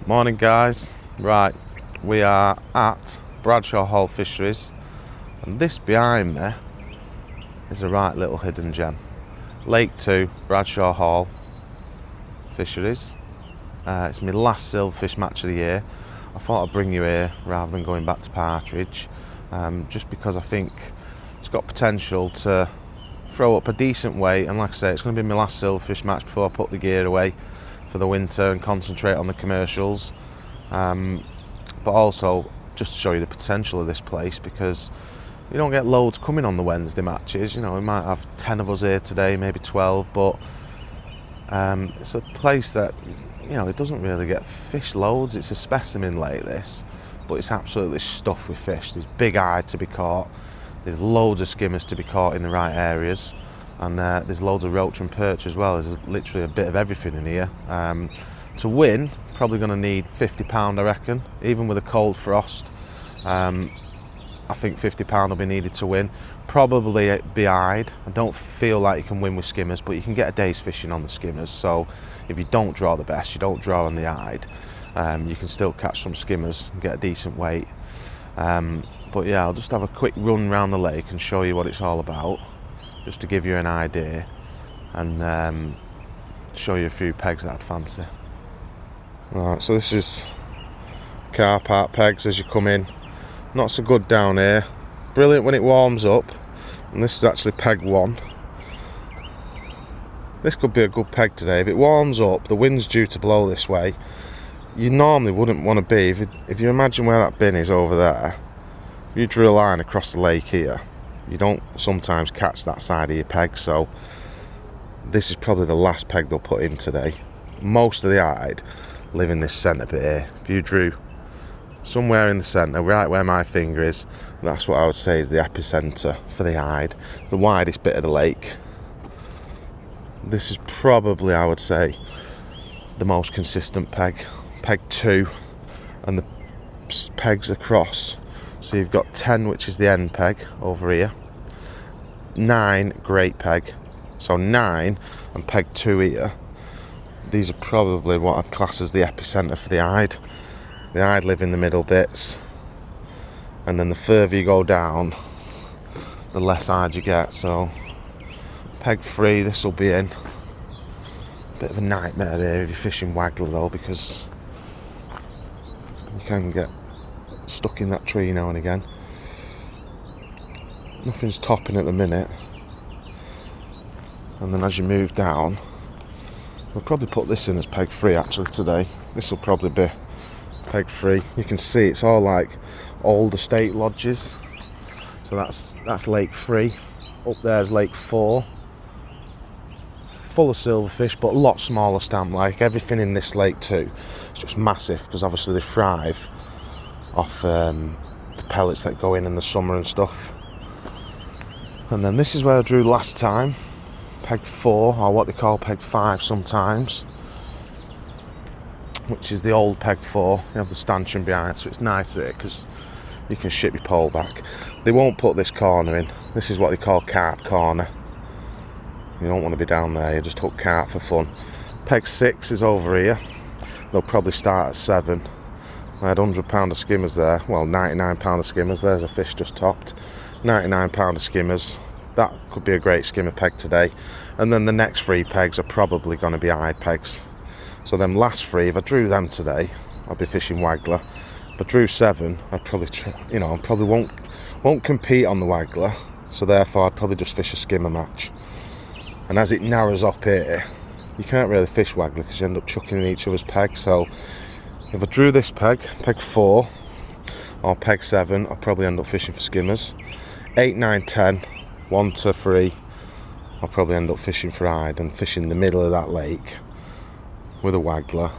Morning guys. Right, we are at Bradshaw Hall Fisheries, and this behind me is a right little hidden gem. Lake 2, Bradshaw Hall Fisheries. It's my last silverfish match of the year. I thought I'd bring you here rather than going back to Partridge, just because I think it's got potential to throw up a decent weight, and like I say, it's going to be my last silverfish match before I put the gear away for the winter and concentrate on the commercials, but also just to show you the potential of this place, because you don't get loads coming on the Wednesday matches. You know, we might have 10 of us here today, maybe 12, but it's a place that, you know, it doesn't really get fish loads. It's a specimen lake this, but it's absolutely stuffed with fish. There's big eye to be caught, there's loads of skimmers to be caught in the right areas, and there's loads of roach and perch as well. There's literally a bit of everything in here. To win, probably going to need £50 I reckon, even with a cold frost. I think £50 will be needed to win. Probably be eyed. I don't feel like you can win with skimmers, but you can get a day's fishing on the skimmers. So if you don't draw the best, you don't draw on the eyed, you can still catch some skimmers and get a decent weight. But yeah, I'll just have a quick run around the lake and show you what it's all about, just to give you an idea, and show you a few pegs that I'd fancy. Right, so this is car park pegs as you come in. Not so good down here. Brilliant when it warms up, and this is actually peg 1. This could be a good peg today. If it warms up, the wind's due to blow this way. You normally wouldn't want to be, if you imagine where that bin is over there, if you drew a line across the lake here, you don't sometimes catch that side of your peg, so this is probably the last peg they'll put in today. Most of the eyed live in this centre bit here. If you drew somewhere in the centre, right where my finger is, that's what I would say is the epicentre for the eyed, the widest bit of the lake. This is probably, I would say, the most consistent peg. Peg 2, and the pegs across. So you've got 10, which is the end peg over here. 9, great peg. So 9 and peg 2 here. These are probably what I'd class as the epicentre for the eyed. The eyed live in the middle bits, and then the further you go down, the less eyed you get. So peg 3, this will be in. Bit of a nightmare here if you're fishing Wagler though, because you can get stuck in that tree now and again. Nothing's topping at the minute, and then as you move down, we'll probably put this in as peg 3 actually today. This will probably be peg 3. You can see it's all like old estate lodges, so that's lake 3. Up there's lake 4, full of silverfish, but a lot smaller stamp. Like everything in this lake too, it's just massive, because obviously they thrive off the pellets that go in the summer and stuff. And then this is where I drew last time, peg 4, or what they call peg 5 sometimes, which is the old peg 4. You have the stanchion behind, so it's nice there because you can ship your pole back. They won't put this corner in. This is what they call carp corner. You don't want to be down there, you just hook carp for fun. Peg 6 is over here. They'll probably start at 7. I had £100 of skimmers there, well £99 of skimmers. There's a fish just topped. £99 of skimmers. That could be a great skimmer peg today. And then the next 3 pegs are probably going to be eyed pegs. So them last 3, if I drew them today, I'd be fishing Wagler. If I drew 7, I'd probably, I probably won't compete on the Wagler. So therefore, I'd probably just fish a skimmer match. And as it narrows up here, you can't really fish Wagler because you end up chucking in each other's pegs. So if I drew this peg, peg 4 or peg 7, I'll probably end up fishing for skimmers. 8, 9, 10, 1 to 3, I'll probably end up fishing for eyed and fishing the middle of that lake with a Wagler.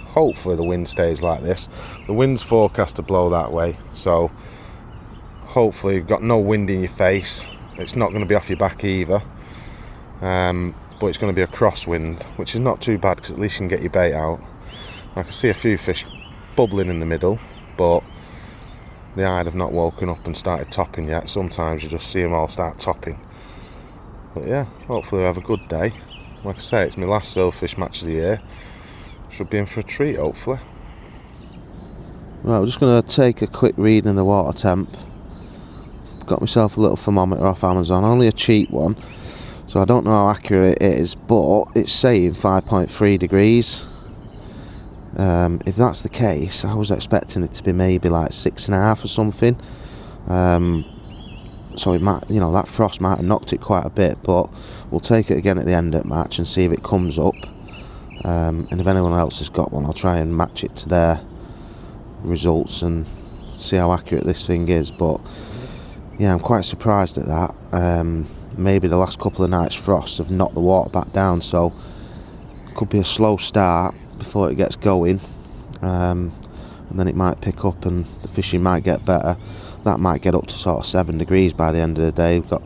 Hopefully the wind stays like this. The wind's forecast to blow that way, so hopefully you've got no wind in your face. It's not going to be off your back either, but it's going to be a crosswind, which is not too bad because at least you can get your bait out. I can see a few fish bubbling in the middle, but the eyed have not woken up and started topping yet. Sometimes you just see them all start topping. But yeah, hopefully we'll have a good day. Like I say, it's my last silverfish match of the year. Should be in for a treat, hopefully. Right, we're just going to take a quick read in the water temp. Got myself a little thermometer off Amazon, only a cheap one, so I don't know how accurate it is, but it's saying 5.3 degrees. If that's the case, I was expecting it to be maybe like 6.5 or something. So it might, that frost might have knocked it quite a bit, but we'll take it again at the end of the match and see if it comes up. And if anyone else has got one, I'll try and match it to their results and see how accurate this thing is. But yeah, I'm quite surprised at that. Maybe the last couple of nights' frosts have knocked the water back down, so it could be a slow start before it gets going, and then it might pick up and the fishing might get better. That might get up to sort of 7 degrees by the end of the day. We've got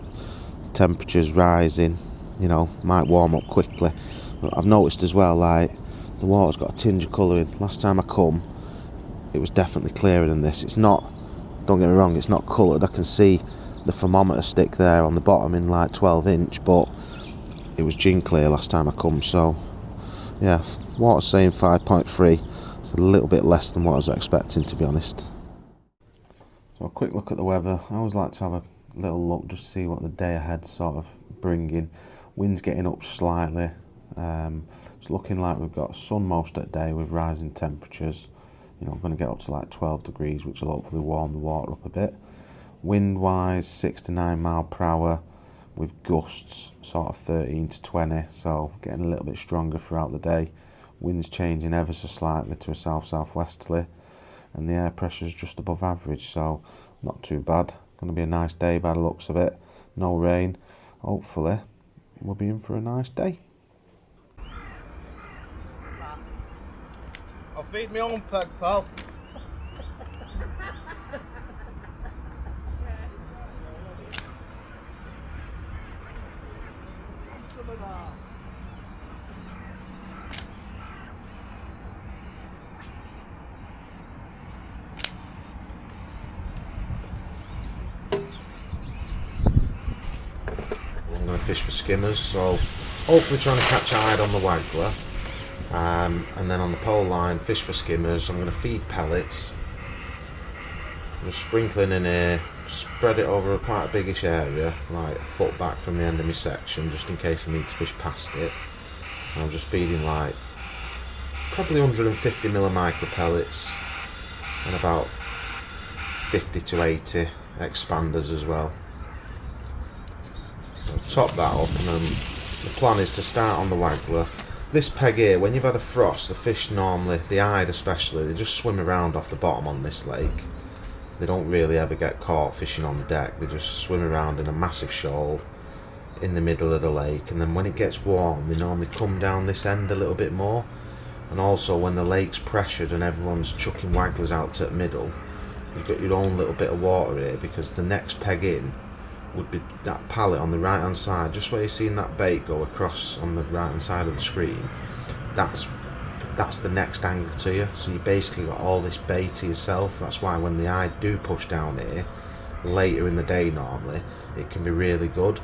temperatures rising, might warm up quickly. But I've noticed as well, like, the water's got a tinge of colouring. Last time I come, it was definitely clearer than this. It's not, don't get me wrong, it's not coloured. I can see the thermometer stick there on the bottom in like 12 inch, but it was gin clear last time I come. So yeah, water's saying 5.3. It's a little bit less than what I was expecting, to be honest. So a quick look at the weather. I always like to have a little look just to see what the day ahead sort of bringing. Wind's getting up slightly. It's looking like we've got sun most of the day with rising temperatures. We're going to get up to like 12 degrees, which will hopefully warm the water up a bit. Wind wise, 6 to 9 mile per hour with gusts sort of 13 to 20, so getting a little bit stronger throughout the day. Wind's changing ever so slightly to a south-southwesterly, and the air pressure's just above average, so not too bad. Going to be a nice day by the looks of it. No rain. Hopefully we'll be in for a nice day. I'll feed my own peg, pal. I'm going to fish for skimmers, so hopefully trying to catch a hide on the Wagler, and then on the pole line fish for skimmers. I'm going to feed pellets, just sprinkling in here, spread it over quite a biggish area, like a foot back from the end of my section, just in case I need to fish past it. And I'm just feeding like probably 150 micro pellets and about 50 to 80 expanders as well. So top that up, and then the plan is to start on the Wagler. This peg here, when you've had a frost, the fish normally, the hide especially, they just swim around off the bottom on this lake. They don't really ever get caught fishing on the deck. They just swim around in a massive shoal in the middle of the lake, and then when it gets warm they normally come down this end a little bit more. And also when the lake's pressured and everyone's chucking Waglers out to the middle, you've got your own little bit of water here, because the next peg in would be that pallet on the right hand side, just where you're seeing that bait go across on the right hand side of the screen. That's the next angle to you, so you basically got all this bait to yourself. That's why when the eye do push down here later in the day, normally it can be really good.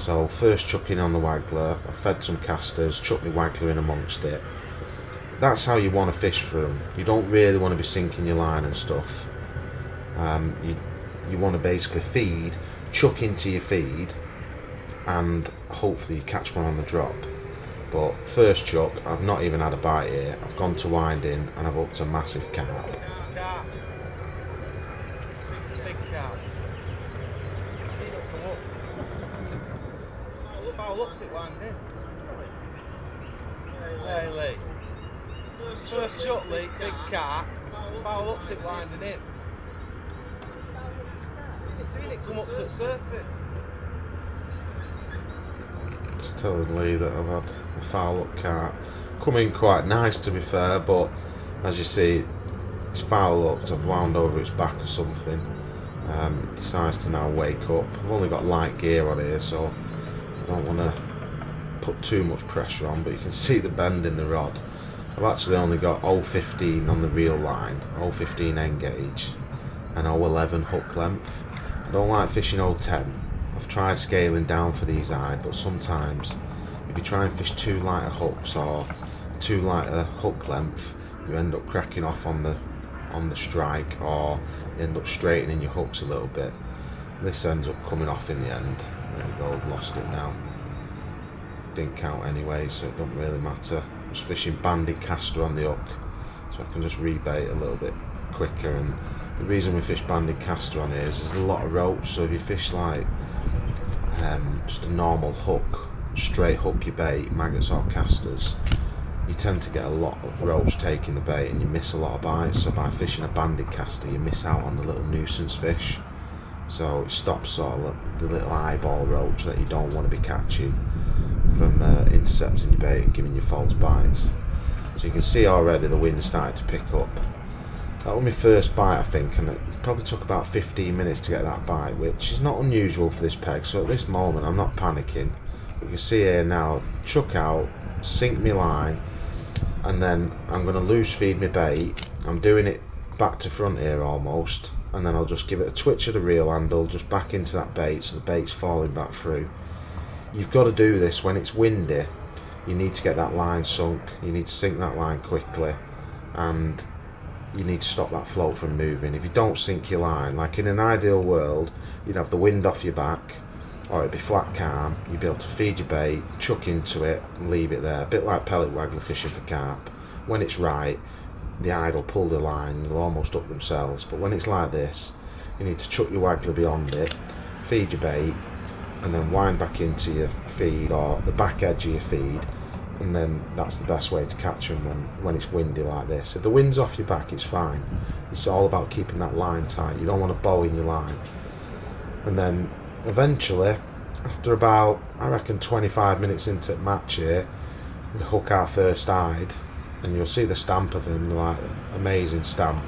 So first chucking on the Wagler, I fed some casters, chucked my Wagler in amongst it. That's how you want to fish for them. You don't really want to be sinking your line and stuff. You want to basically feed, chuck into your feed, and hopefully you catch one on the drop. But first chuck, I've not even had a bite here. I've gone to wind in and I've hooked a massive carp. Carp. Big carp. See it come up. If I looked it wind in. Hey, Lee. First chuck, Lee, big carp. If I looked it winding in. Seen it come up to the surface. Just telling Lee that I've had a foul up carp. Come in quite nice, to be fair, but as you see, it's foul up. I've wound over its back or something. It decides to now wake up. I've only got light gear on here, so I don't want to put too much pressure on, but you can see the bend in the rod. I've actually only got 0.15 on the reel line, 0.15 end gauge, and 0.11 hook length. I don't like fishing 0.10. I've tried scaling down for these hide, but sometimes if you try and fish too lighter hooks or too lighter hook length, you end up cracking off on the on the strike, or end up straightening your hooks a little bit. This ends up coming off in the end. There we go, I've lost it now. Didn't count anyway, so it don't really matter. Just fishing banded caster on the hook, so I can just rebait a little bit quicker. And the reason we fish banded caster on here is there's a lot of roach, so if you fish like just a normal hook, straight hook your bait, maggots or casters, you tend to get a lot of roach taking the bait and you miss a lot of bites. So by fishing a banded caster, you miss out on the little nuisance fish, so it stops sort of the little eyeball roach that you don't want to be catching from intercepting your bait and giving you false bites. So you can see already the wind started to pick up. That was my first bite, I think, and it probably took about 15 minutes to get that bite, which is not unusual for this peg. So at this moment I'm not panicking. You can see here now, chuck out, sink my line, and then I'm going to loose feed my bait. I'm doing it back to front here almost, and then I'll just give it a twitch of the reel handle just back into that bait, so the bait's falling back through. You've got to do this when it's windy. You need to get that line sunk, you need to sink that line quickly, and you need to stop that float from moving. If you don't sink your line, like in an ideal world, you'd have the wind off your back, or it'd be flat calm, you'd be able to feed your bait, chuck into it and leave it there, a bit like pellet waggler fishing for carp. When it's right, the eye will pull the line, they'll almost up themselves. But when it's like this, you need to chuck your waggler beyond it, feed your bait, and then wind back into your feed or the back edge of your feed, and then that's the best way to catch them when it's windy like this. If the wind's off your back, it's fine. It's all about keeping that line tight. You don't want to bow in your line. And then eventually, after about, I reckon 25 minutes into the match here, we hook our first hide, and you'll see the stamp of him, like amazing stamp.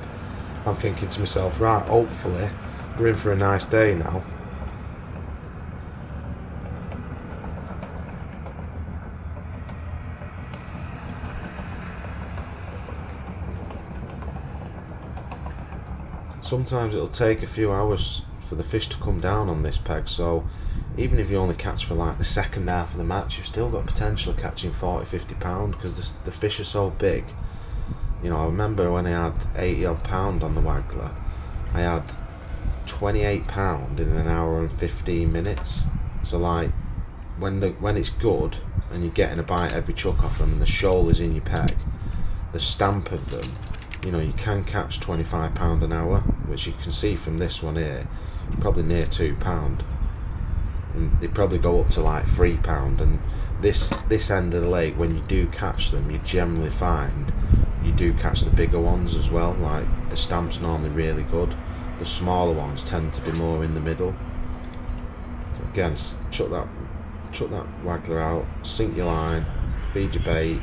I'm thinking to myself, right, hopefully we're in for a nice day now. Sometimes it'll take a few hours for the fish to come down on this peg, so even if you only catch for like the second half of the match, you've still got potential of catching 40-50 pound, because the fish are so big. You know, I remember when I had 80 odd pound on the Wagler, I had 28 pound in an hour and 15 minutes. So like when it's good and you're getting a bite every chuck off them and the shoal is in your peg, the stamp of them, you know, you can catch 25 pound an hour, which you can see from this one here, probably near 2 pound, and they probably go up to like 3 pound. And this end of the lake, when you do catch them, you generally find you do catch the bigger ones as well. Like the stamp's normally really good, the smaller ones tend to be more in the middle. Again, chuck that Wagler out, sink your line, feed your bait.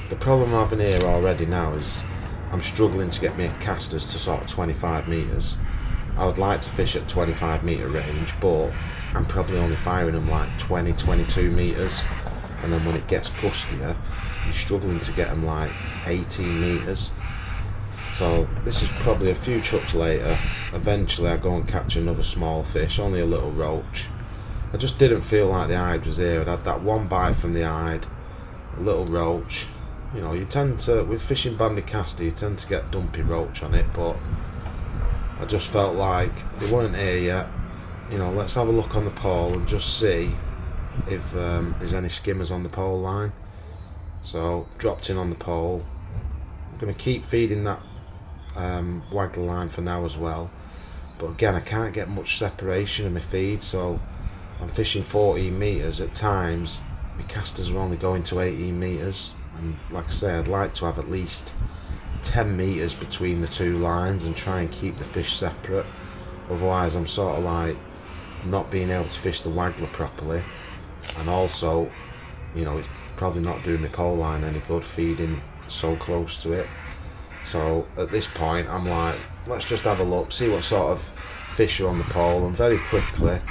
The problem I'm having here already now is I'm struggling to get my casters to sort of 25 metres. I would like to fish at 25 metre range, but I'm probably only firing them like 20-22 metres, and then when it gets gustier, you're struggling to get them like 18 metres. So this is probably a few chucks later. Eventually I go and catch another small fish, only a little roach. I just didn't feel like the hide was here. I'd had that one bite from the hide, a little roach. You know, you tend to, with fishing banded caster, you tend to get dumpy roach on it, but I just felt like they weren't here yet. You know, let's have a look on the pole and just see if there's any skimmers on the pole line. So dropped in on the pole. I'm going to keep feeding that Wagler line for now as well, but again I can't get much separation in my feed, so I'm fishing 14 metres. At times my casters are only going to 18 metres, and like I say, I'd like to have at least 10 metres between the two lines and try and keep the fish separate. Otherwise I'm sort of like not being able to fish the Wagler properly, and also, you know, it's probably not doing my pole line any good feeding so close to it. So at this point I'm like, let's just have a look, see what sort of fish are on the pole, and very quickly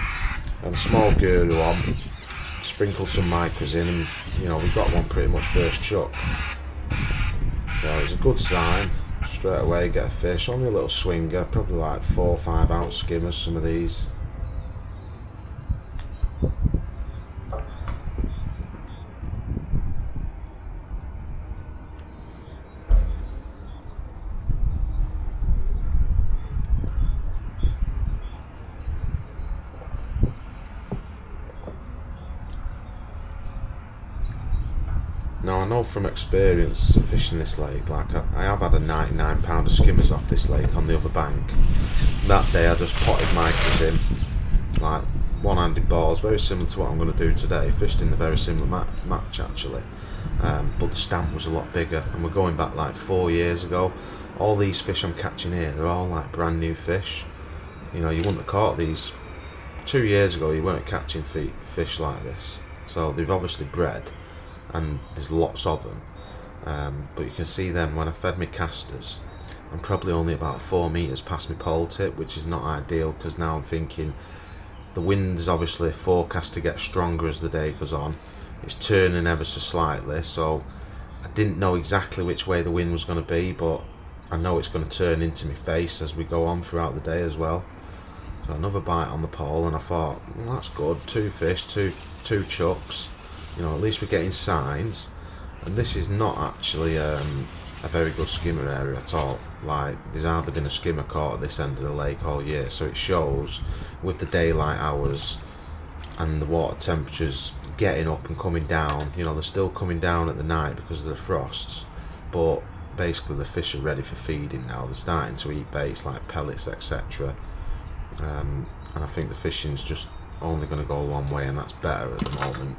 have a small guru on, sprinkle some micros in, and you know, we got one pretty much first chuck. So it's a good sign. Straight away get a fish, only a little swinger, probably like 4 or 5 ounce skimmers, some of these. know from experience of fishing this lake, like I have had a 99 pounder skimmers off this lake on the other bank. That day I just potted micros in, like one-handed balls, very similar to what I'm going to do today. Fished in the very similar match actually, but the stamp was a lot bigger, and we're going back like 4 years ago. All these fish I'm catching here, they're all like brand new fish. You know, you wouldn't have caught these 2 years ago. You weren't catching fish like this, so they've obviously bred, and there's lots of them. But you can see then when I fed my casters, I'm probably only about 4 meters past my pole tip, which is not ideal, because now I'm thinking the wind is obviously forecast to get stronger as the day goes on. It's turning ever so slightly, so I didn't know exactly which way the wind was going to be, but I know it's going to turn into my face as we go on throughout the day as well. So another bite on the pole, and I thought, well, that's good, 2 fish, two chucks, you know, at least we're getting signs. And this is not actually a very good skimmer area at all. Like, there's hardly been a skimmer caught at this end of the lake all year, so it shows with the daylight hours and the water temperatures getting up and coming down. You know, they're still coming down at the night because of the frosts, but basically the fish are ready for feeding now. They're starting to eat baits like pellets, etc. And I think the fishing's just only going to go one way, and that's better at the moment.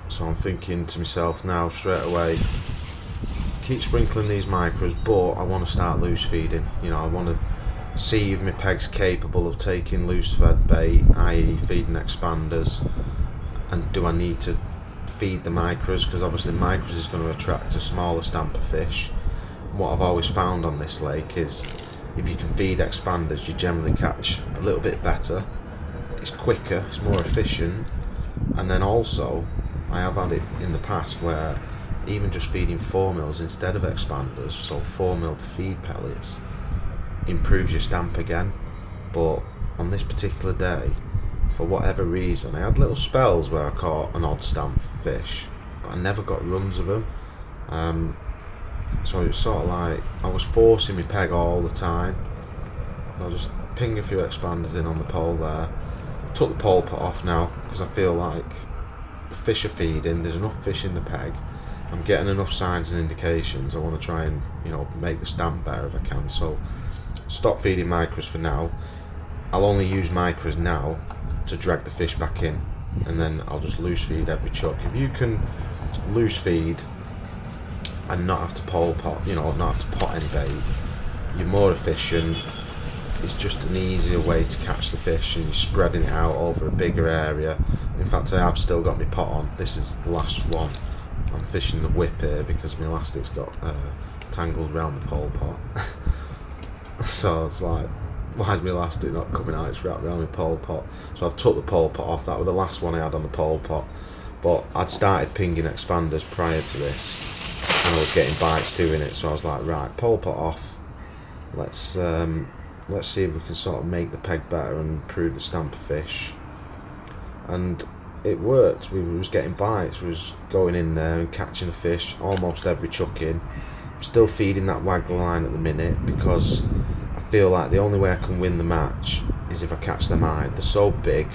So I'm thinking to myself now straight away, keep sprinkling these micros, but I want to start loose feeding. You know, I want to see if my peg's capable of taking loose fed bait, i.e. feeding expanders, and do I need to feed the micros, because obviously micros is going to attract a smaller stamp of fish. What I've always found on this lake is if you can feed expanders, you generally catch a little bit better, it's quicker, it's more efficient. And then also I have had it in the past where even just feeding 4mm instead of expanders, so 4mm feed pellets, improves your stamp again. But on this particular day, for whatever reason, I had little spells where I caught an odd stamp fish, but I never got runs of them. So it was sort of like I was forcing my peg all the time. I'll just ping a few expanders in on the pole there. Took the pole pot off now because I feel like the fish are feeding, there's enough fish in the peg, I'm getting enough signs and indications. I want to try and, you know, make the stamp better if I can. So stop feeding micros for now. I'll only use micros now to drag the fish back in, and then I'll just loose feed every chuck. If you can loose feed and not have to pole pot, you know, not have to pot any bait, you're more efficient. It's just an easier way to catch the fish, and you're spreading it out over a bigger area. In fact, I have still got my pot on. This is the last one. I'm fishing the whip here because my elastic's got tangled around the pole pot. So it's like, why is my elastic not coming out? It's wrapped around my pole pot. So I've took the pole pot off. That was the last one I had on the pole pot. But I'd started pinging expanders prior to this, and I was getting bites doing it. So I was like, right, pole pot off. Let's see if we can sort of make the peg better and improve the stamp of fish. And it worked. We was getting bites. We was going in there and catching a fish almost every chuck in. I'm still feeding that Wagler line at the minute because I feel like the only way I can win the match is if I catch them high. They're so big,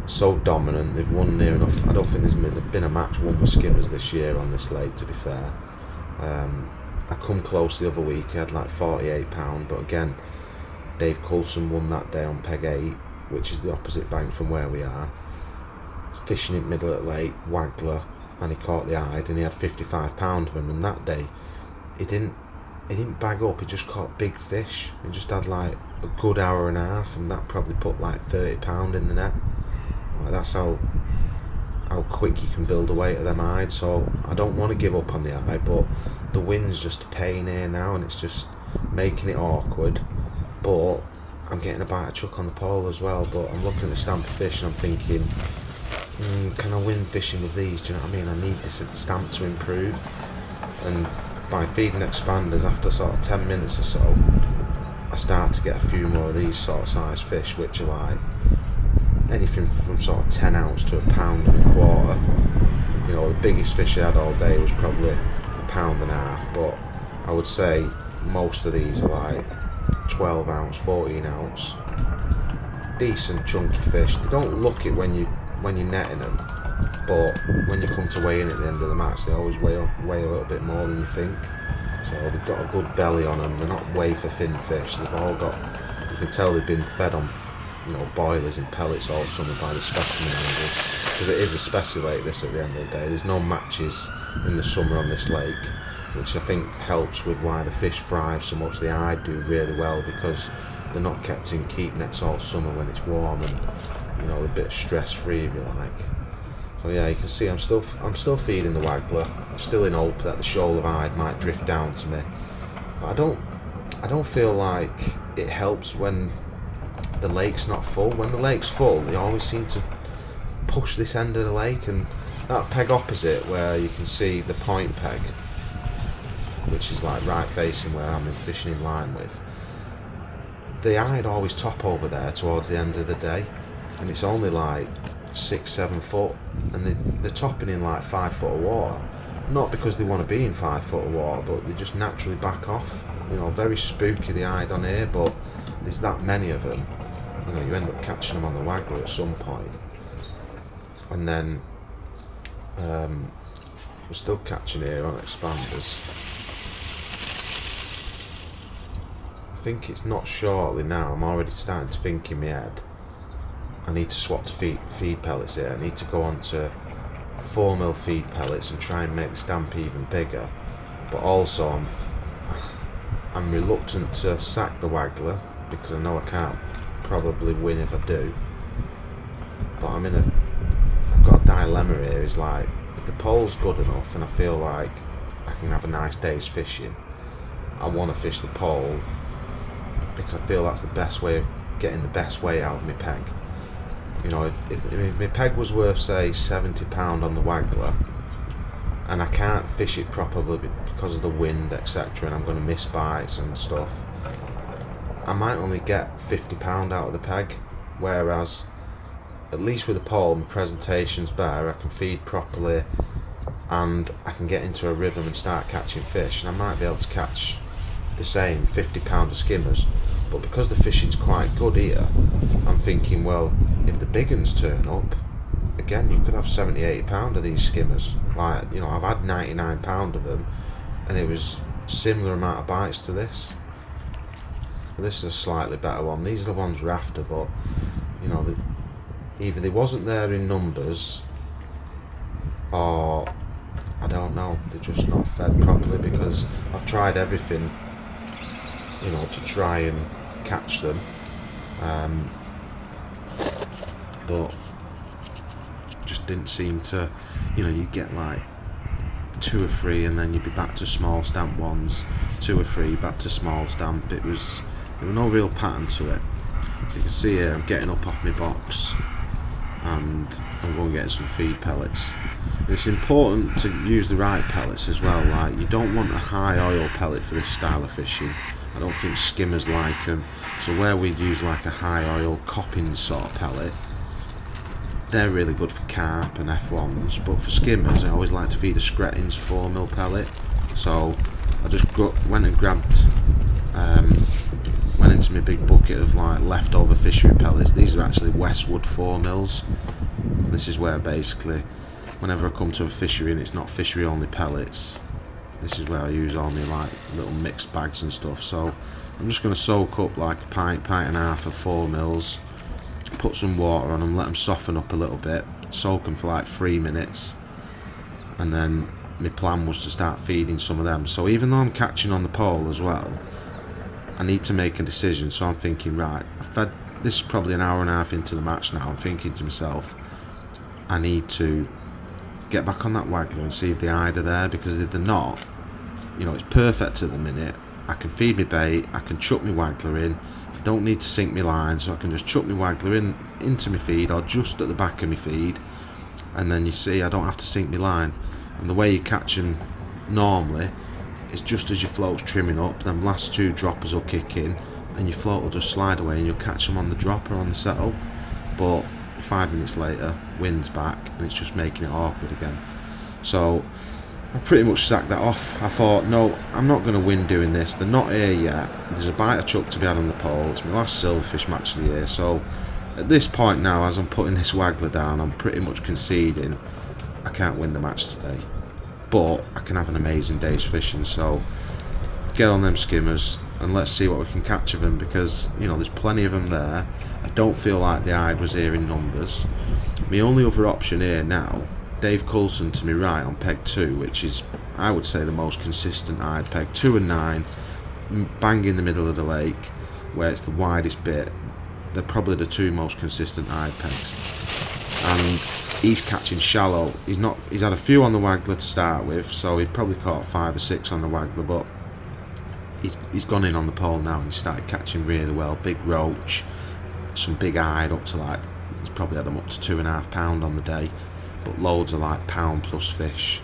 so dominant. They've won near enough. I don't think there's been a match won with skimmers this year on this lake, to be fair. I come close the other week. I had like 48 pound, but again, Dave Coulson won that day on peg 8, which is the opposite bank from where we are. Fishing in middle of the lake, Wagler, and he caught the hide, and he had 55 pound of them. And that day, he didn't bag up. He just caught big fish. He just had like a good hour and a half, and that probably put like 30 pound in the net. Like, that's how quick you can build a weight of them hides. So I don't want to give up on the hide, but the wind's just a pain here now, and it's just making it awkward. But I'm getting a bite of chuck on the pole as well. But I'm looking at the stamp of fish and I'm thinking, can I win fishing with these? Do you know what I mean? I need this stamp to improve. And by feeding expanders, after sort of 10 minutes or so, I start to get a few more of these sort of size fish, which are like anything from sort of 10 ounce to £1.25 pounds. You know, the biggest fish I had all day was probably £1.5 pounds, but I would say most of these are like 12 ounce, 14 ounce, decent chunky fish. They don't look it when you're netting them, but when you come to weighing at the end of the match, they always weigh a little bit more than you think. So they've got a good belly on them. They're not way for thin fish. They've all got, you can tell they've been fed on, boilers and pellets all summer by the specimen anglers, because it is a specie lake this at the end of the day. There's no matches in the summer on this lake, which I think helps with why the fish thrive so much. The eye do really well because they're not kept in keep nets all summer when it's warm, and they're a bit stress free if you like. So yeah, you can see I'm still feeding the Wagler, still in hope that the shoal of hide might drift down to me. But I don't feel like it helps when the lake's not full. When the lake's full, they always seem to push this end of the lake, and that peg opposite where you can see the point peg, which is like right facing where I'm fishing in line with, the hide always top over there towards the end of the day, and it's only like 6-7 foot, and they're topping in like 5 foot of water, not because they want to be in 5 foot of water, but they just naturally back off. Very spooky the hide on here, but there's that many of them, you end up catching them on the Wagler at some point. And then we're still catching here on expanders. I think it's not shortly now, I'm already starting to think in my head, I need to swap to feed pellets here. I need to go on to 4mm feed pellets and try and make the stamp even bigger. But also I'm reluctant to sack the Wagler because I know I can't probably win if I do. But I've got a dilemma here. Is like, if the pole's good enough and I feel like I can have a nice day's fishing, I want to fish the pole because I feel that's the best way of getting the best weight out of my peg. If my peg was worth say £70 on the Wagler, and I can't fish it properly because of the wind, etc., and I'm going to miss bites and stuff, I might only get £50 out of the peg. Whereas at least with a pole, my presentation's better, I can feed properly, and I can get into a rhythm and start catching fish, and I might be able to catch the same £50 of skimmers. But because the fishing's quite good here, I'm thinking, well, if the big uns turn up, again, you could have 70-80 of these skimmers. Like, I've had 99 of them, and it was similar amount of bites to this. This is a slightly better one. These are the ones we're after, but either they wasn't there in numbers, or I don't know, they're just not fed properly, because I've tried everything to try and catch them, but just didn't seem to. You'd get like 2 or 3 and then you'd be back to small stamp ones, 2 or 3 back to small stamp. There was no real pattern to it. So you can see here I'm getting up off my box and I'm going to get some feed pellets. It's important to use the right pellets as well. Like, you don't want a high oil pellet for this style of fishing. I don't think skimmers like them. So where we'd use like a high oil copping sort of pellet, they're really good for carp and F1s, but for skimmers I always like to feed a Screttings 4mm pellet. So I just went and grabbed, went into my big bucket of like leftover Fishery pellets. These are actually Westwood 4mm. This is where basically whenever I come to a fishery and it's not Fishery only pellets, this is where I use all my like little mixed bags and stuff. So I'm just going to soak up like a pint and a half of 4mm, put some water on them, let them soften up a little bit, soak them for like 3 minutes, and then my plan was to start feeding some of them. So even though I'm catching on the pole as well, I need to make a decision. So I'm thinking, right, I fed this is probably an hour and a half into the match now. I'm thinking to myself, I need to get back on that Wagler and see if the hide are there, because if they're not, it's perfect at the minute. I can feed my bait, I can chuck my Wagler in, I don't need to sink my line, so I can just chuck my Wagler into my feed, or just at the back of my feed, and then you see I don't have to sink my line. And the way you catch them normally is just as your float's trimming up, them last 2 droppers will kick in and your float will just slide away and you'll catch them on the dropper on the settle. But 5 minutes later, wind's back and it's just making it awkward again. So I pretty much sacked that off. I thought, no, I'm not going to win doing this. They're not here yet. There's a bite of chuck to be had on the pole. It's my last silverfish match of the year, so at this point now, as I'm putting this Wagler down, I'm pretty much conceding I can't win the match today, but I can have an amazing day's fishing. So get on them skimmers and let's see what we can catch of them, because you know there's plenty of them there. I don't feel like the Ide was here in numbers. My only other option here now, Dave Coulson to me right on peg 2, which is, I would say, the most consistent Ide peg. 2 and 9, bang in the middle of the lake where it's the widest bit. They're probably the 2 most consistent Ide pegs, and he's catching shallow. He's had a few on the Wagler to start with, so he probably caught 5 or 6 on the Wagler, but he's gone in on the pole now and he started catching really well. Big roach, some big Ide up to like, he's probably had them up to 2.5 pound on the day, but loads of like pound plus fish.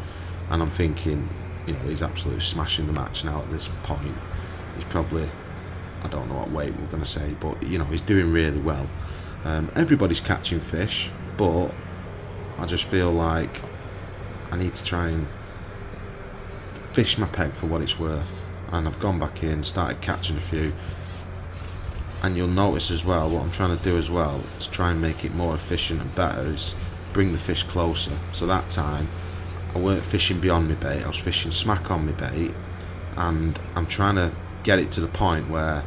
And I'm thinking, you know, he's absolutely smashing the match now at this point. He's probably, I don't know what weight we're going to say, but you know, he's doing really well. Everybody's catching fish, but I just feel like I need to try and fish my peg for what it's worth. And I've gone back in, started catching a few, and you'll notice as well, what I'm trying to do as well to try and make it more efficient and better is bring the fish closer. So that time I weren't fishing beyond my bait, I was fishing smack on my bait, and I'm trying to get it to the point where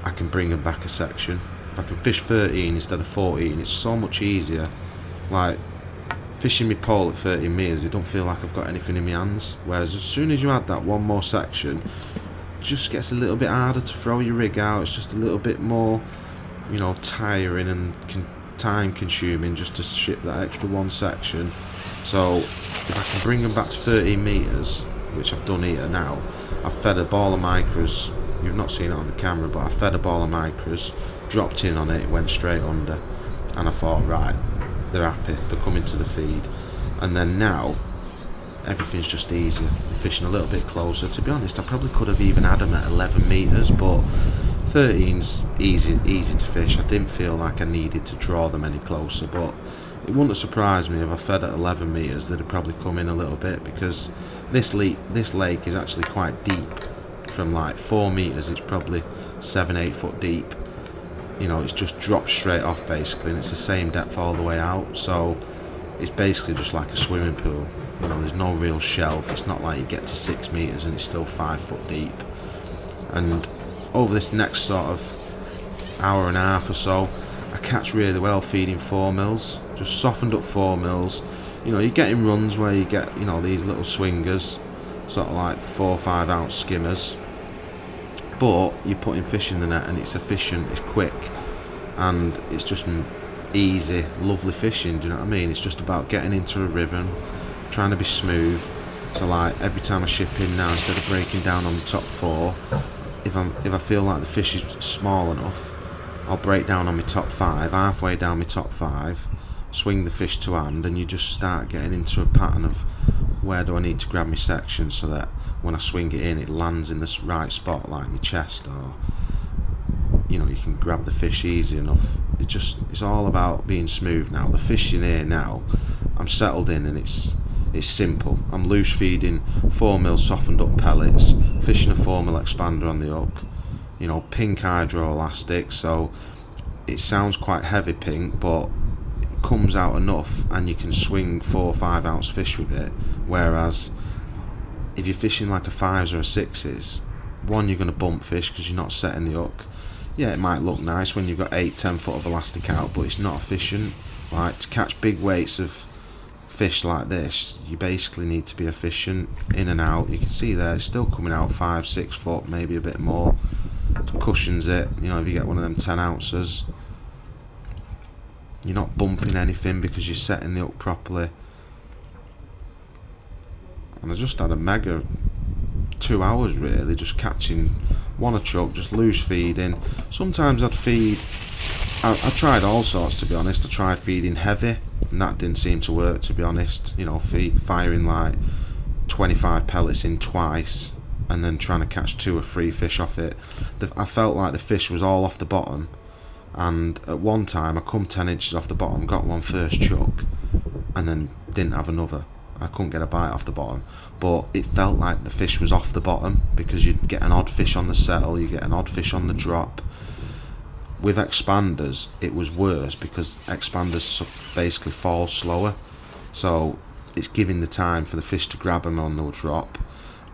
I can bring them back a section. If I can fish 13 instead of 14, it's so much easier. Like fishing my pole at 13 metres, it don't feel like I've got anything in my hands, whereas as soon as you add that one more section, it just gets a little bit harder to throw your rig out. It's just a little bit more, you know, tiring and time consuming just to ship that extra one section. So if I can bring them back to 13 metres, which I've done here now, I've fed a ball of micros. You've not seen it on the camera, but I fed a ball of micros, dropped in on it, it went straight under, and I thought, right, they're happy, they're coming to the feed. And then now everything's just easier. I'm fishing a little bit closer. To be honest, I probably could have even had them at 11 metres, but 13's easy to fish. I didn't feel like I needed to draw them any closer, but it wouldn't have surprised me if I fed at 11 metres, they'd have probably come in a little bit, because this lake is actually quite deep. From like 4 metres, it's probably 7-8 foot deep. You know, it's just dropped straight off basically, and it's the same depth all the way out, so it's basically just like a swimming pool. You know, there's no real shelf. It's not like you get to 6 metres and it's still 5 foot deep. And over this next sort of hour and a half or so, I catch really well feeding 4 mils, just softened up 4 mils. You know, you're getting runs where you get, you know, these little swingers, sort of like 4 or 5 ounce skimmers, but you're putting fish in the net and it's efficient, it's quick, and it's just easy, lovely fishing. Do you know what I mean? It's just about getting into a rhythm, trying to be smooth. So like every time I ship in now, instead of breaking down on the top 4, if I feel like the fish is small enough, I'll break down on my top 5, halfway down my top 5, swing the fish to hand, and you just start getting into a pattern of where do I need to grab my section so that when I swing it in, it lands in the right spot, like my chest, or you know, you can grab the fish easy enough. It's all about being smooth now. The fishing here now, I'm settled in, and it's simple. I'm loose feeding 4 mil softened up pellets, fishing a 4 mil expander on the hook, you know, pink hydro elastic, so it sounds quite heavy pink, but it comes out enough and you can swing 4 or 5 ounce fish with it. Whereas if you're fishing like a 5s or a 6s, one, you're going to bump fish because you're not setting the hook. Yeah, it might look nice when you've got 8-10 foot of elastic out, but it's not efficient. Like, to catch big weights of fish like this, you basically need to be efficient in and out. You can see there, it's still coming out 5-6 foot, maybe a bit more. It cushions it, you know, if you get one of them 10 ounces. You're not bumping anything because you're setting the hook properly. And I just had a mega 2 hours really, just catching one a chuck, just loose feeding. Sometimes I'd feed, I tried all sorts, to be honest. I tried feeding heavy, and that didn't seem to work, to be honest. You know, firing like 25 pellets in twice and then trying to catch 2 or 3 fish off it. I felt like the fish was all off the bottom, and at one time I come 10 inches off the bottom, got one first chuck, and then didn't have another. I couldn't get a bite off the bottom, but it felt like the fish was off the bottom, because you'd get an odd fish on the settle, you get an odd fish on the drop. with expanders it was worse because expanders basically fall slower, so it's giving the time for the fish to grab them on the drop,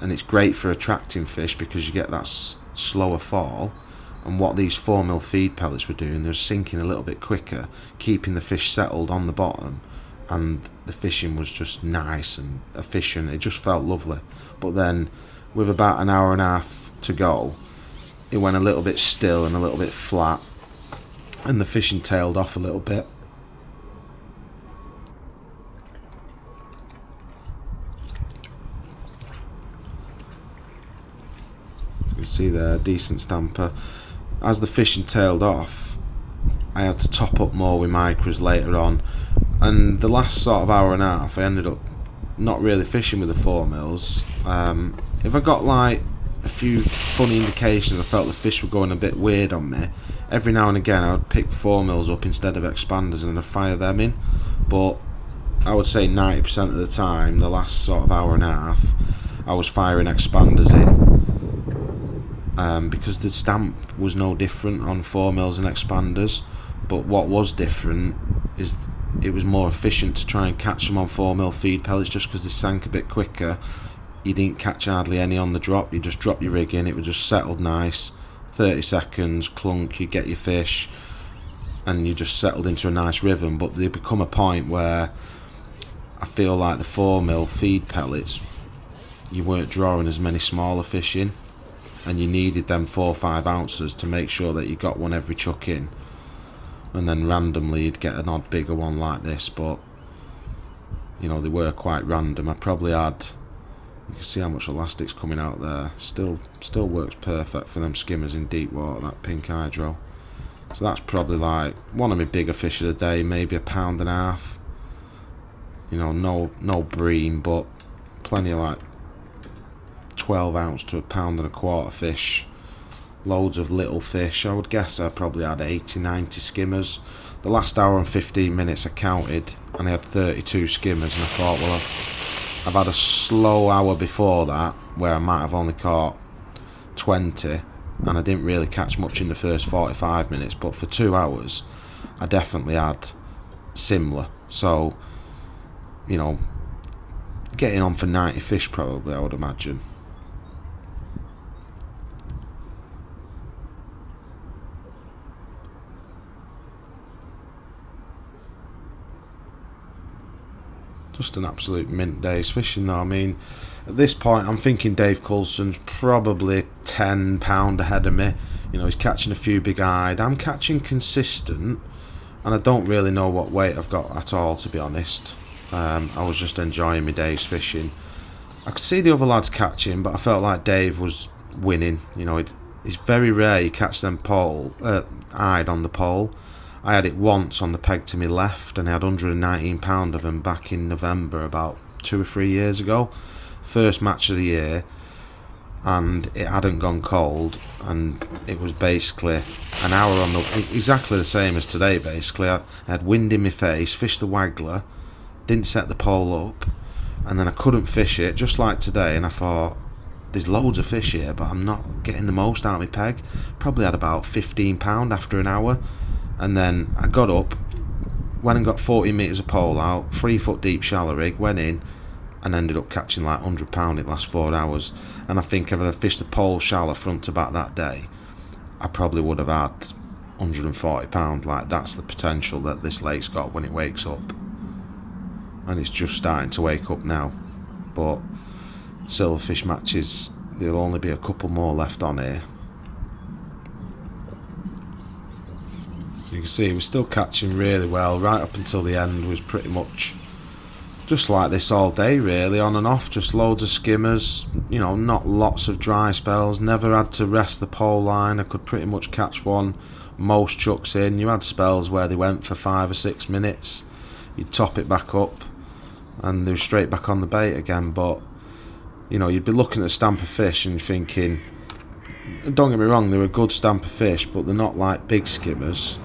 and it's great for attracting fish because you get that slower fall. And what these 4mm feed pellets were doing, they're sinking a little bit quicker, keeping the fish settled on the bottom, and the fishing was just nice and efficient. It just felt lovely. But then with about an hour and a half to go, it went a little bit still and a little bit flat, and the fishing tailed off a little bit. You can see there, decent stamper. As the fishing tailed off, I had to top up more with micros later on, and the last sort of hour and a half I ended up not really fishing with the 4mm. If I got like a few funny indications, I felt the fish were going a bit weird on me, every now and again I would pick 4mm up instead of expanders and I'd fire them in. But I would say 90% of the time, the last sort of hour and a half, I was firing expanders in. Because the stamp was no different on 4mm and expanders, but what was different is it was more efficient to try and catch them on 4mm feed pellets, just because they sank a bit quicker. You didn't catch hardly any on the drop, you just drop your rig in, it was just settled nice, 30 seconds, clunk, you get your fish, and you just settled into a nice rhythm. But there become a point where I feel like the 4mm feed pellets, you weren't drawing as many smaller fish in, and you needed them 4 or 5 ounces to make sure that you got one every chuck in, and then randomly you'd get an odd bigger one like this. But you know, they were quite random. I probably had, you can see how much elastic's coming out there. Still works perfect for them skimmers in deep water, that pink hydro. So that's probably like one of my bigger fish of the day, maybe 1.5 pounds. You know, no bream, but plenty of like 12 ounce to 1.25 pound fish, loads of little fish. I would guess I probably had 80-90 skimmers. The last hour and 15 minutes I counted and I had 32 skimmers, and I thought, well, I've had a slow hour before that where I might have only caught 20, and I didn't really catch much in the first 45 minutes, but for 2 hours I definitely had similar. So, you know, getting on for 90 fish probably, I would imagine. Just an absolute mint day's fishing though. I mean, at this point I'm thinking Dave Coulson's probably £10 ahead of me. You know, he's catching a few big eyed, I'm catching consistent, and I don't really know what weight I've got at all, to be honest. I was just enjoying my day's fishing. I could see the other lads catching, but I felt like Dave was winning. You know, it's very rare you catch them eyed on the pole. I had it once on the peg to my left, and I had 119 pound of them back in November, about 2 or 3 years ago. First match of the year, and it hadn't gone cold, and it was basically an hour on the, exactly the same as today basically. I had wind in my face, fished the Wagler, didn't set the pole up, and then I couldn't fish it, just like today, and I thought, there's loads of fish here, but I'm not getting the most out of my peg. Probably had about 15 pound after an hour. And then I got up, went and got 40 metres of pole out, 3 foot deep shallow rig, went in and ended up catching like £100 in the last 4 hours. And I think if I'd fished the pole shallow front to back that day, I probably would have had £140. Like, that's the potential that this lake's got when it wakes up. And it's just starting to wake up now. But silverfish matches, there'll only be a couple more left on here. You can see we're still catching really well. Right up until the end was pretty much just like this all day, really, on and off, just loads of skimmers, you know, not lots of dry spells. Never had to rest the pole line. I could pretty much catch one most chucks in. You had spells where they went for 5 or 6 minutes, you'd top it back up and they were straight back on the bait again. But you know, you'd be looking at a stamp of fish and thinking, don't get me wrong, they're a good stamp of fish, but they're not like big skimmers.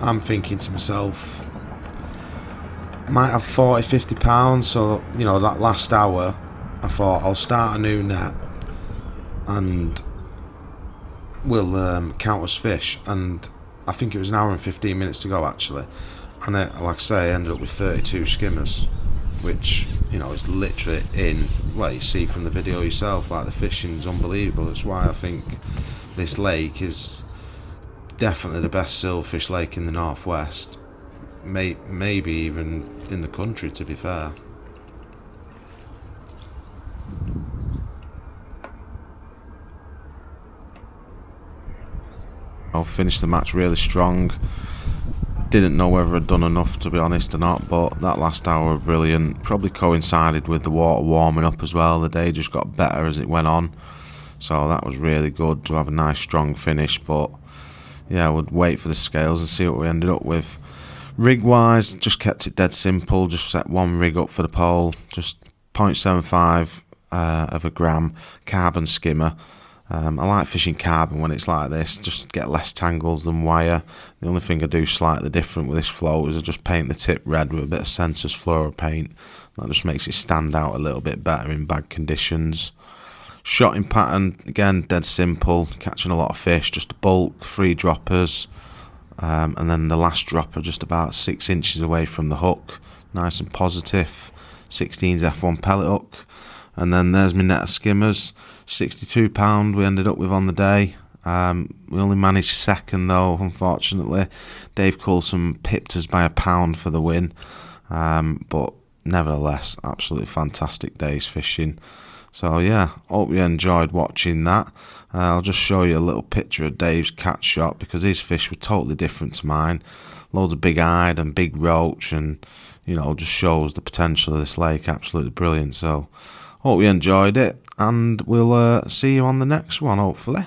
I'm thinking to myself, might have 40-50 pounds. So, you know, that last hour I thought I'll start a new net and we'll count as fish. And I think it was an hour and 15 minutes to go actually, and like I say, I ended up with 32 skimmers, which, you know, is literally well, you see from the video yourself, like the fishing's unbelievable. That's why I think this lake is definitely the best silverfish lake in the northwest, maybe even in the country, to be fair. I'll finish the match really strong. Didn't know whether I'd done enough, to be honest, or not, but that last hour was brilliant. Probably coincided with the water warming up as well. The day just got better as it went on, so that was really good to have a nice strong finish. But yeah, I would wait for the scales and see what we ended up with. Rig wise, just kept it dead simple. Just set one rig up for the pole, just 0.75 of a gram carbon skimmer. I like fishing carbon when it's like this, just get less tangles than wire. The only thing I do slightly different with this float is I just paint the tip red with a bit of Sensus Flora paint. That just makes it stand out a little bit better in bad conditions. Shotting pattern, again, dead simple, catching a lot of fish, just a bulk, 3 droppers, and then the last dropper just about 6 inches away from the hook, nice and positive, 16's F1 pellet hook. And then there's my net of skimmers, £62 we ended up with on the day. We only managed second though, unfortunately. Dave Coulson pipped us by £1 for the win, but nevertheless, absolutely fantastic day's fishing. So yeah, hope you enjoyed watching that. I'll just show you a little picture of Dave's catch shot, because his fish were totally different to mine. Loads of big-eyed and big roach, and, you know, just shows the potential of this lake. Absolutely brilliant. So hope you enjoyed it, and we'll see you on the next one, hopefully.